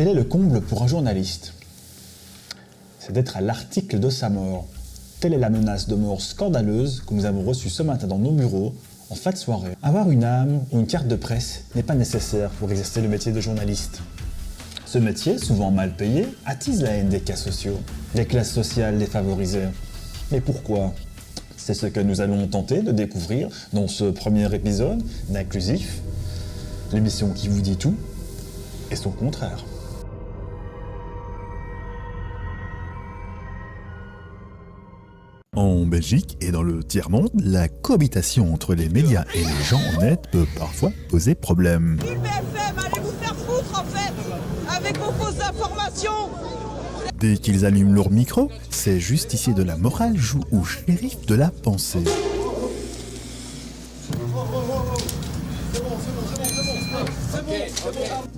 Quel est le comble pour un journaliste? C'est d'être à l'article de sa mort. Telle est la menace de mort scandaleuse que nous avons reçue ce matin dans nos bureaux, en fin de soirée. Avoir une âme ou une carte de presse n'est pas nécessaire pour exercer le métier de journaliste. Ce métier, souvent mal payé, attise la haine des cas sociaux, des classes sociales défavorisées. Mais pourquoi? C'est ce que nous allons tenter de découvrir dans ce premier épisode d'Inclusif, l'émission qui vous dit tout et son contraire. En Belgique et dans le tiers-monde, la cohabitation entre les médias et les gens honnêtes peut parfois poser problème. BFM, allez vous faire foutre en fait, avec vos fausses informations. Dès qu'ils allument leur micro, ces justiciers de la morale jouent au shérif de la pensée.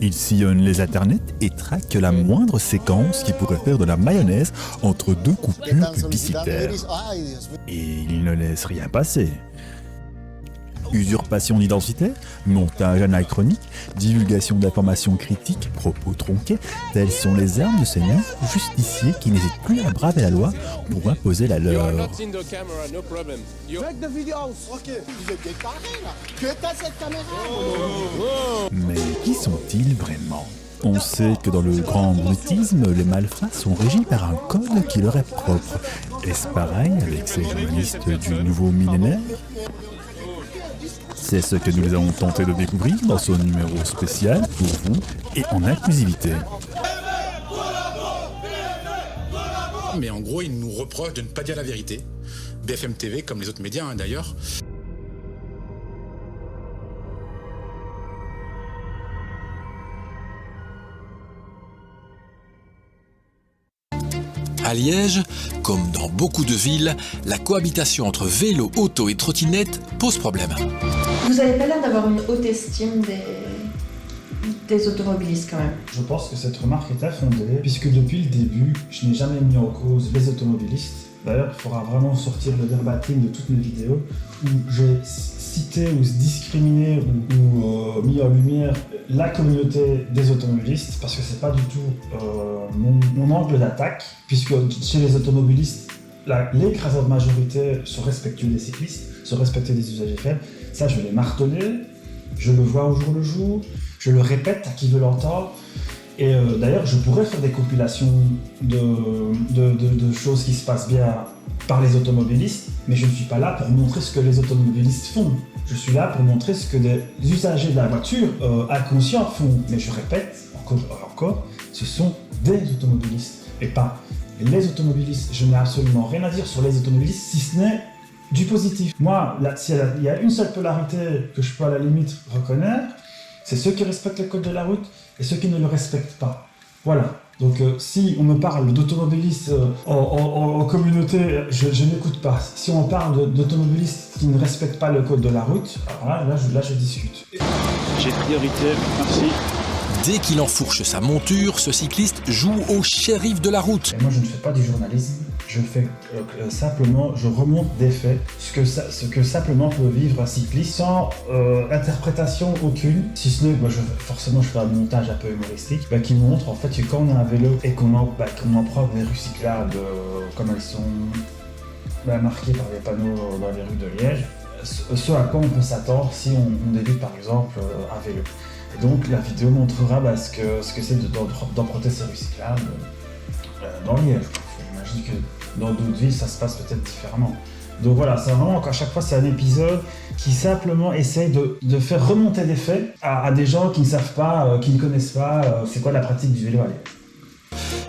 Ils sillonnent les internets et traquent la moindre séquence qui pourrait faire de la mayonnaise entre deux coupures publicitaires. Et ils ne laissent rien passer. Usurpation d'identité, montage anachronique, divulgation d'informations critiques, propos tronqués, telles sont les armes de ces nouveaux justiciers qui n'hésitent plus à braver la loi pour imposer la leur. Mais qui sont-ils vraiment? On sait que dans le grand brutisme, les malfrats sont régis par un code qui leur est propre. Est-ce pareil avec ces journalistes du nouveau millénaire? C'est ce que nous avons tenté de découvrir dans ce numéro spécial pour vous et en inclusivité. Mais en gros, ils nous reprochent de ne pas dire la vérité. BFM TV, comme les autres médias d'ailleurs. À Liège, comme dans beaucoup de villes, la cohabitation entre vélo, auto et trottinette pose problème. Vous avez pas l'air d'avoir une haute estime des automobilistes quand même. Je pense que cette remarque est infondée, puisque depuis le début, je n'ai jamais mis en cause les automobilistes. D'ailleurs, il faudra vraiment sortir le verbatim de toutes mes vidéos où j'ai cité ou discriminé ou mis en lumière la communauté des automobilistes, parce que c'est pas du tout mon angle d'attaque, puisque chez les automobilistes, l'écrasante majorité se respectueux des cyclistes, se respectueux des usagers faibles. Ça, je l'ai martelé, je le vois au jour le jour, je le répète à qui veut l'entendre. Et d'ailleurs, je pourrais faire des compilations de choses qui se passent bien par les automobilistes, mais je ne suis pas là pour montrer ce que les automobilistes font. Je suis là pour montrer ce que des usagers de la voiture inconscients font. Mais je répète, encore, ce sont des automobilistes et pas les automobilistes. Je n'ai absolument rien à dire sur les automobilistes, si ce n'est du positif. Moi, il y a une seule polarité que je peux à la limite reconnaître, c'est ceux qui respectent le code de la route et ceux qui ne le respectent pas. Voilà. Donc si on me parle d'automobilistes en communauté, je n'écoute pas. Si on parle d'automobilistes qui ne respectent pas le code de la route, alors là je discute. J'ai priorité, merci. Dès qu'il enfourche sa monture, ce cycliste joue au shérif de la route. Et moi je ne fais pas du journalisme, je fais simplement, je remonte des faits, ce que simplement peut vivre un cycliste sans interprétation aucune, si ce n'est, forcément je fais un montage un peu humoristique, qui montre en fait que quand on a un vélo et qu'on emprunte des rues cyclables comme elles sont marquées par des panneaux dans les rues de Liège, ce à quoi on peut s'attendre si on débute par exemple un vélo. Et donc la vidéo montrera ce que c'est d'emprunter ces rues cyclables dans Liège. J'imagine que dans d'autres villes ça se passe peut-être différemment. Donc voilà, c'est vraiment qu'à chaque fois c'est un épisode qui simplement essaye de faire remonter des faits à des gens qui ne savent pas, qui ne connaissent pas c'est quoi la pratique du vélo à Liège.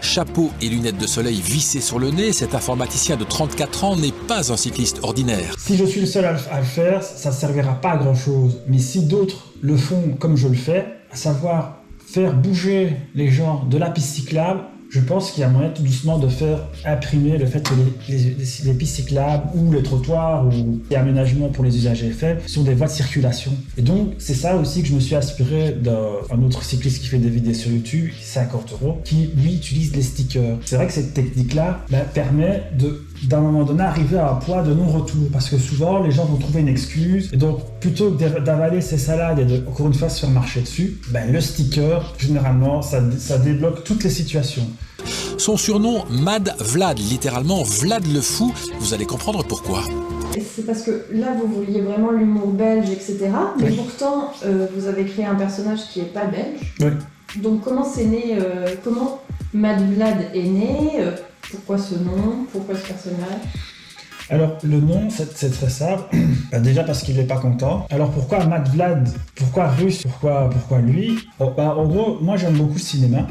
Chapeau et lunettes de soleil vissées sur le nez, cet informaticien de 34 ans n'est pas un cycliste ordinaire. Si je suis le seul à le faire, ça ne servira pas à grand chose. Mais si d'autres le font comme je le fais, à savoir faire bouger les gens de la piste cyclable, je pense qu'il y a moyen tout doucement de faire imprimer le fait que les pistes cyclables ou les trottoirs ou les aménagements pour les usagers faibles sont des voies de circulation. Et donc, c'est ça aussi que je me suis inspiré d'un autre cycliste qui fait des vidéos sur YouTube, 50 €, qui lui utilise les stickers. C'est vrai que cette technique-là permet d'un moment donné arriver à un point de non-retour. Parce que souvent, les gens vont trouver une excuse. Et donc, plutôt que d'avaler ces salades et de, encore une fois, se faire marcher dessus, ben, le sticker, généralement, ça débloque toutes les situations. Son surnom, Mad Vlad, littéralement Vlad le fou, vous allez comprendre pourquoi. C'est parce que là, vous vouliez vraiment l'humour belge, etc. Mais pourtant, vous avez créé un personnage qui n'est pas belge. Oui. Donc comment c'est né, comment Mad Vlad est né, pourquoi ce nom, pourquoi ce personnage? Alors, le nom, c'est très simple. Déjà parce qu'il n'est pas content. Alors, pourquoi Mad Vlad? Pourquoi russe? Pourquoi lui? En gros, moi, j'aime beaucoup le cinéma.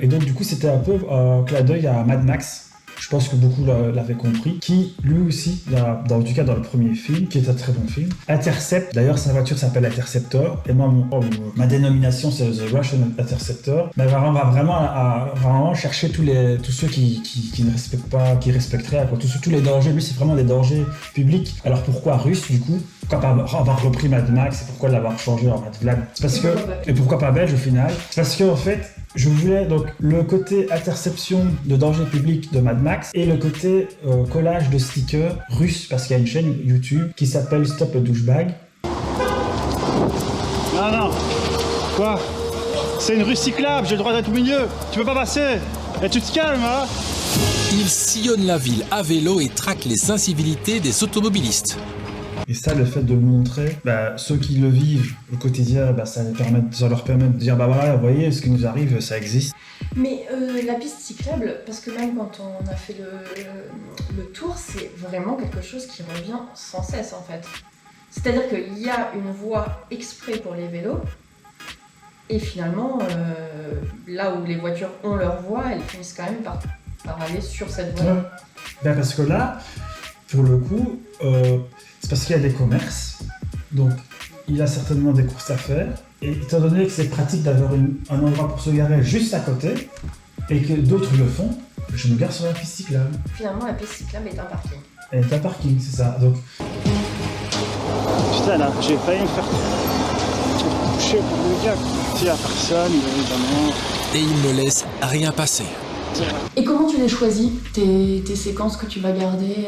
Et donc, du coup, c'était un peu un clin d'œil à Mad Max. Je pense que beaucoup l'avaient compris. Qui, lui aussi, en tout cas dans le premier film, qui est un très bon film, intercepte. D'ailleurs, sa voiture s'appelle Interceptor. Et moi, ma dénomination, c'est The Russian Interceptor. Mais on va vraiment chercher tous ceux qui ne respectent pas, qui respecteraient, quoi. Tous les dangers. Lui, c'est vraiment des dangers publics. Alors pourquoi russe, du coup? Pourquoi pas avoir repris Mad Max et pourquoi l'avoir changé en Mad Vlad? C'est parce que... Et pourquoi pas belge au final? C'est parce qu'en fait, je voulais donc le côté interception de danger public de Mad Max et le côté collage de stickers russes, parce qu'il y a une chaîne YouTube qui s'appelle Stop le douchebag. Non. Quoi? C'est une rue cyclable, j'ai le droit d'être au milieu. Tu peux pas passer. Et tu te calmes, hein? Il sillonne la ville à vélo et traque les incivilités des automobilistes. Et ça, le fait de le montrer, ceux qui le vivent au quotidien, ça leur permet de dire, voilà, vous voyez, ce qui nous arrive, ça existe. Mais la piste cyclable, parce que même quand on a fait le tour, c'est vraiment quelque chose qui revient sans cesse en fait. C'est-à-dire qu'il y a une voie exprès pour les vélos, et finalement, là où les voitures ont leur voie, elles finissent quand même par aller sur cette voie. Ouais. Parce que là, pour le coup, c'est parce qu'il y a des commerces, donc il y a certainement des courses à faire, et étant donné que c'est pratique d'avoir un endroit pour se garer juste à côté, et que d'autres le font, je me gare sur la piste cyclable. Finalement, la piste cyclable est un parking. Elle est un parking, c'est ça. Donc... Putain, là, j'ai failli me faire toucher pour le gars. Il n'y a personne, évidemment. Et il ne laisse rien passer. Et comment tu les choisis, tes séquences que tu vas garder,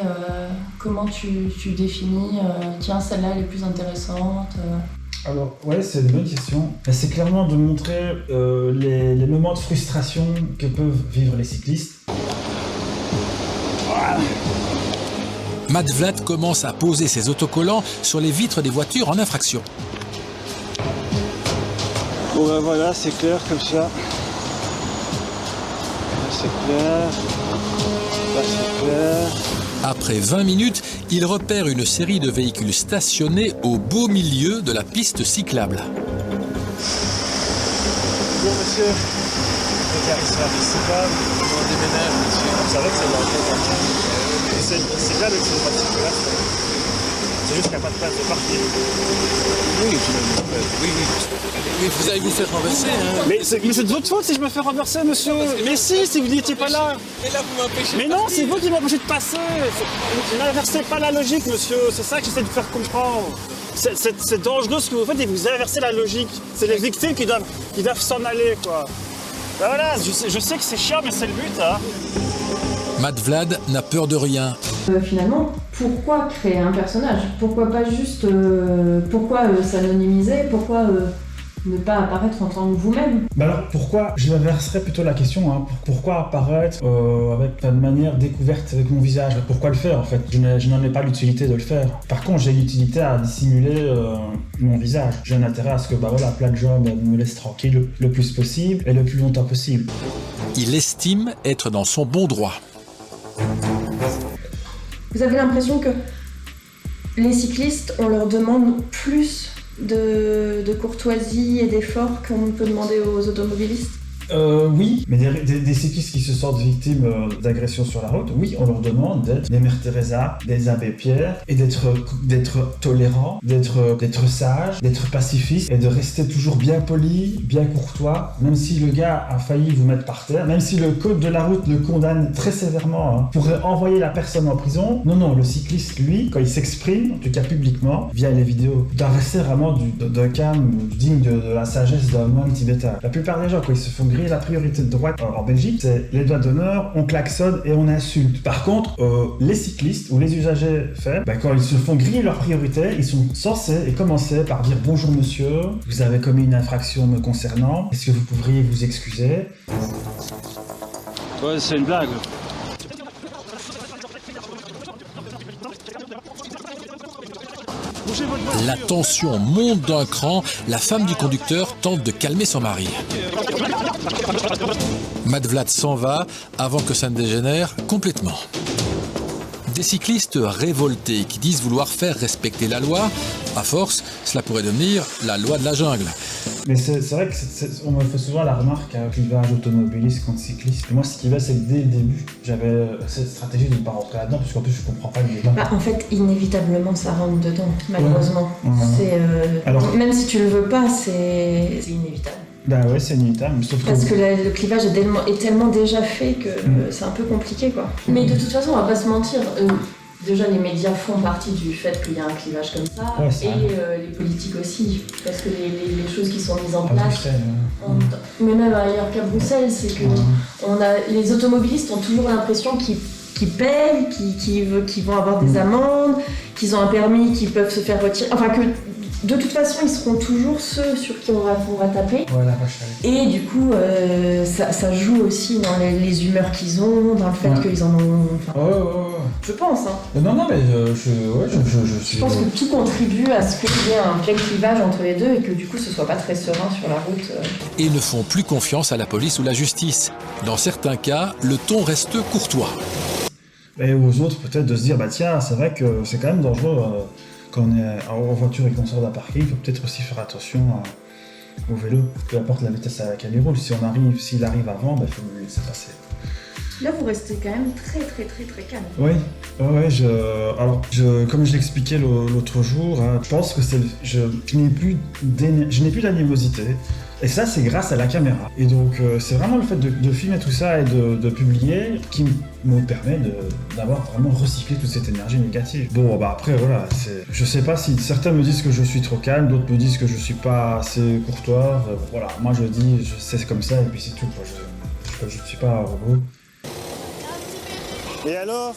comment tu définis, tiens, celle-là elle est plus intéressante Alors, ouais, c'est une bonne question. C'est clairement de montrer les moments de frustration que peuvent vivre les cyclistes. Mad Vlad commence à poser ses autocollants sur les vitres des voitures en infraction. Bon voilà, c'est clair comme ça. C'est clair. Là, c'est clair. Après 20 minutes, il repère une série de véhicules stationnés au beau milieu de la piste cyclable. Bon, monsieur. Regardez sur la piste cyclable. On déménage, monsieur. Vous savez que c'est dangereux. C'est une piste cyclable et que c'est une voie circulaire. C'est juste qu'il n'y a pas de place de parking. Oui, vous allez vous faire renverser, hein. Mais c'est de votre faute si je me fais renverser, monsieur. Mais si vous n'étiez pas là. Et là, vous m'empêchez. Mais non, c'est vous qui m'empêchez de passer. N'inversez pas la logique, monsieur. C'est ça que j'essaie de faire comprendre. C'est dangereux ce que vous faites et vous inversez la logique. C'est les victimes qui doivent s'en aller, quoi. Ben voilà, je sais que c'est chiant, mais c'est le but, hein. Mad Vlad n'a peur de rien. Finalement, pourquoi créer un personnage? Pourquoi pas juste... pourquoi s'anonymiser? Pourquoi ne pas apparaître en tant que vous-même? Alors pourquoi, je l'inverserais plutôt la question, hein, pourquoi apparaître avec une manière découverte avec mon visage? Pourquoi le faire en fait? Je n'en ai pas l'utilité de le faire. Par contre, j'ai l'utilité à dissimuler mon visage. J'ai un intérêt à ce que plein de gens me laissent tranquille le plus possible et le plus longtemps possible. Il estime être dans son bon droit. Vous avez l'impression que les cyclistes, on leur demande plus de courtoisie et d'efforts qu'on peut demander aux automobilistes? Oui, mais des cyclistes qui se sentent victimes d'agressions sur la route, oui, on leur demande d'être des Mère Teresa, des Abbé Pierre, et d'être tolérants, d'être sages, d'être pacifistes, et de rester toujours bien poli, bien courtois, même si le gars a failli vous mettre par terre, même si le code de la route le condamne très sévèrement, hein, pourrait envoyer la personne en prison. Non, le cycliste, lui, quand il s'exprime, en tout cas publiquement, via les vidéos, doit rester vraiment d'un calme digne de la sagesse d'un moine tibétain. La plupart des gens, quand ils se font griller la priorité de droite en Belgique, c'est les doigts d'honneur, on klaxonne et on insulte. Par contre, les cyclistes ou les usagers faits, quand ils se font griller leur priorité, ils sont censés et commencer par dire bonjour monsieur, vous avez commis une infraction me concernant, est-ce que vous pourriez vous excuser? Ouais, c'est une blague. La tension monte d'un cran, la femme du conducteur tente de calmer son mari. Madvlad s'en va avant que ça ne dégénère complètement. Des cyclistes révoltés qui disent vouloir faire respecter la loi. À force, cela pourrait devenir la loi de la jungle. Mais c'est vrai qu'on me fait souvent la remarque à clivage automobiliste contre cycliste. Et moi, ce qui va, c'est que dès le début, j'avais cette stratégie de ne pas rentrer là-dedans, parce qu'en plus, je comprends pas le débat. En fait, inévitablement, ça rentre dedans, malheureusement. Alors, même si tu le veux pas, c'est inévitable. Bah ouais, c'est inévitable. Parce que le clivage est tellement déjà fait que c'est un peu compliqué, quoi. Mais de toute façon, on va pas se mentir. Déjà, les médias font partie du fait qu'il y a un clivage comme ça, les politiques aussi, parce que les choses qui sont mises en place, mais même ailleurs qu'à Bruxelles, c'est que les automobilistes ont toujours l'impression qu'ils payent, qu'ils vont avoir des amendes, qu'ils ont un permis, qu'ils peuvent se faire retirer, enfin que de toute façon, ils seront toujours ceux sur qui on va taper. Voilà, et du coup, ça joue aussi dans les humeurs qu'ils ont, dans le fait qu'ils en ont... Je pense. Non, mais je pense que tout contribue à ce qu'il y ait un plein clivage entre les deux et que du coup, ce soit pas très serein sur la route. Et ne font plus confiance à la police ou la justice. Dans certains cas, le ton reste courtois. Et aux autres, peut-être de se dire, tiens, c'est vrai que c'est quand même dangereux... Quand on est en voiture et qu'on sort d'un parking, il faut peut-être aussi faire attention au vélo, peu importe la vitesse à laquelle il roule. S'il arrive avant, il faut le laisser passer. Là, vous restez quand même très très très très calme. Oui, comme je l'expliquais l'autre jour, je pense que je n'ai plus d'animosité. Et ça, c'est grâce à la caméra. Et donc, c'est vraiment le fait de filmer tout ça et de publier qui me permet d'avoir vraiment recyclé toute cette énergie négative. Bon, après, voilà, je sais pas si certains me disent que je suis trop calme, d'autres me disent que je suis pas assez courtois. Voilà, moi je dis, c'est comme ça et puis c'est tout. Je ne suis pas un robot. Et alors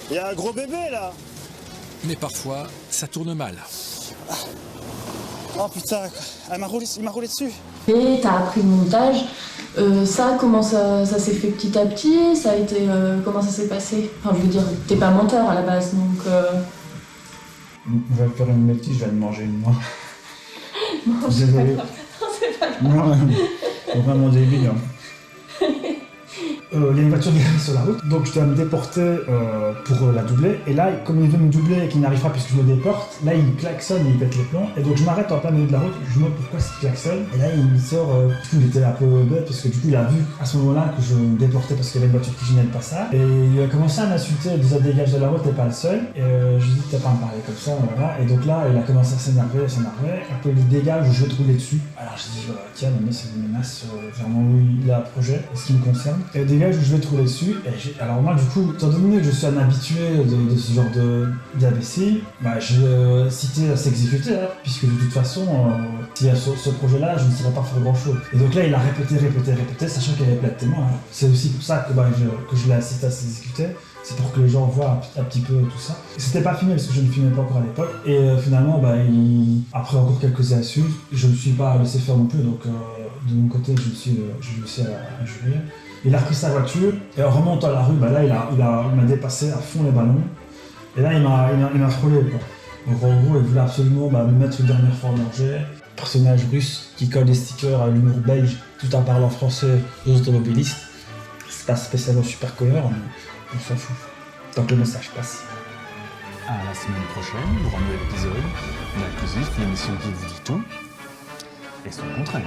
Il y a un gros bébé là. Mais parfois, ça tourne mal. Oh putain, il m'a roulé dessus. Et t'as appris le montage. Comment ça s'est fait petit à petit? Ça a été comment ça s'est passé? Enfin, je veux dire, t'es pas monteur à la base, donc. Je vais faire une bêtise, je vais me manger une moi. Non, désolé. C'est pas grave. Non, c'est vraiment débile. Il y a une voiture qui arrive sur la route, donc je dois me déporter pour la doubler. Et là, comme il veut me doubler et qu'il n'arrive pas puisque je le déporte, là il klaxonne et il pète les plombs. Et donc je m'arrête en plein milieu de la route, je me demande pourquoi il klaxonne. Et là il me sort, du coup il était un peu bête parce que du coup il a vu à ce moment-là que je me déportais parce qu'il y avait une voiture qui venait de passer. Et il a commencé à m'insulter, il disait dégage de la route, t'es pas le seul. Et je lui ai dit t'as pas à me parler comme ça, voilà. Et donc là il a commencé à s'énerver. Après il dit dégage ou je vais te rouler dessus. Alors je dis tiens, mais c'est une menace vraiment où il a un projet, ce qui me concerne. Et dégage où je vais te rouler dessus. Et alors moi du coup, étant donné que je suis un habitué de ce genre d'imbécile, cité à s'exécuter, puisque de toute façon, s'il y a ce projet-là, je ne saurais pas faire grand-chose. Et donc là, il a répété, sachant qu'il y avait plein de témoins. C'est aussi pour ça que je l'ai incité à s'exécuter. C'est pour que les gens voient un petit peu tout ça. C'était pas filmé parce que je ne filmais pas encore à l'époque. Et finalement, après encore quelques insultes, je ne me suis pas laissé faire non plus. Donc de mon côté, je me suis injurié. Il a pris sa voiture et en remontant à la rue, là il m'a dépassé à fond les ballons. Et là il m'a frôlé, quoi. Donc en gros il voulait absolument me mettre une dernière fois en danger. Personnage russe qui colle des stickers à l'humour belge tout en parlant français aux automobilistes. C'est pas spécialement super cohérent, mais on s'en fout. Tant que le message passe. À la semaine prochaine pour un nouvel épisode d'Inclusif, l'émission qui vous dit tout et son contraire.